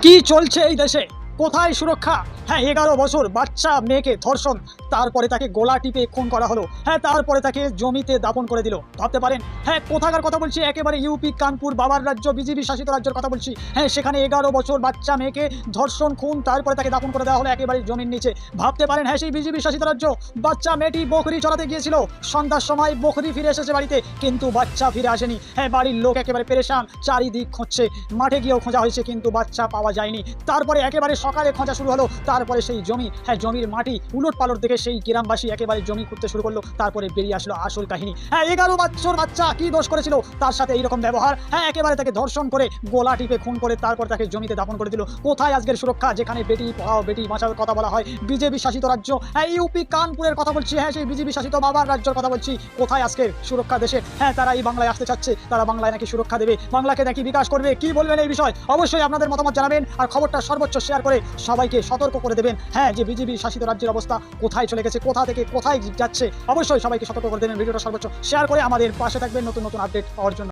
কি চলছে এই দেশে? কোথায় সুরক্ষা? হ্যাঁ, 11 বছর বাচ্চা মেয়েকে ধর্ষণ, তারপরে তাকে গলা টিপে খুন করা হলো। হ্যাঁ, তারপরে তাকে জমিতে দাফন করে দিল। ভাবতে পারেন? হ্যাঁ, কোথাকার কথা বলছি? একেবারে ইউপি কানপুর বাবার রাজ্য, বিজেপি শাসিত রাজ্যের কথা বলছি। হ্যাঁ, সেখানে 11 বছর বাচ্চা মেয়েকে ধর্ষণ, খুন, তারপরে তাকে দাফন করে দেওয়া হলো একেবারে জমির নিচে। ভাবতে পারেন? হ্যাঁ, সেই বিজেপি শাসিত রাজ্য। বাচ্চা মেয়েটি বকরি চড়াতে গিয়েছিল, সন্ধ্যার সময় বকরি ফিরে এসেছে বাড়িতে, কিন্তু বাচ্চা ফিরে আসেনি। হ্যাঁ, বাড়ির লোক একেবারে পেরেশান, চারিদিক খুঁজছে, মাঠে গিয়েও খোঁজা হয়েছে কিন্তু বাচ্চা পাওয়া যায়নি। তারপরে একেবারে সকালে খোঁজা শুরু হলো, তারপরে সেই জমি, হ্যাঁ জমির মাটি উলট পালট দেখে সেই গ্রামবাসী একেবারে জমি খুঁড়তে শুরু করলো। তারপরে বেরিয়ে আসলো আসল কাহিনী। হ্যাঁ, 11 বছর বাচ্চা কি দোষ করেছিল তার সাথে এইরকম ব্যবহার? হ্যাঁ, একেবারে তাকে ধর্ষণ করে গলা টিপে খুন করে তারপর তাকে জমিতে দাফন করে দিল। কোথায় আজকের সুরক্ষা? যেখানে বেটি পড়াও বেটি বাঁচাওর কথা বলা হয়, বিজেপি শাসিত রাজ্য, হ্যাঁ ইউপি কানপুরের কথা বলছি, হ্যাঁ সেই বিজেপি শাসিত বাবার রাজ্যের কথা বলছি। কোথায় আজকের সুরক্ষা দেশে? হ্যাঁ, তারা এই বাংলায় আসতে চাচ্ছে, তারা বাংলায় নাকি সুরক্ষা দেবে, বাংলাকে নাকি বিকাশ করবে। কি বলবেন এই বিষয়? অবশ্যই আপনাদের মতামত জানাবেন আর খবরটা সর্বোচ্চ শেয়ার করে সবাইকে সতর্ক করে দেবেন। হ্যাঁ, যে বিজেপি শাসিত রাজ্যের অবস্থা কোথায় চলে গেছে, কোথা থেকে কোথায় যাচ্ছে, অবশ্যই সবাইকে সতর্ক করে দেবেন। ভিডিওটা সর্বোচ্চ শেয়ার করে আমাদের পাশে থাকবেন নতুন নতুন আপডেট পাওয়ার জন্য।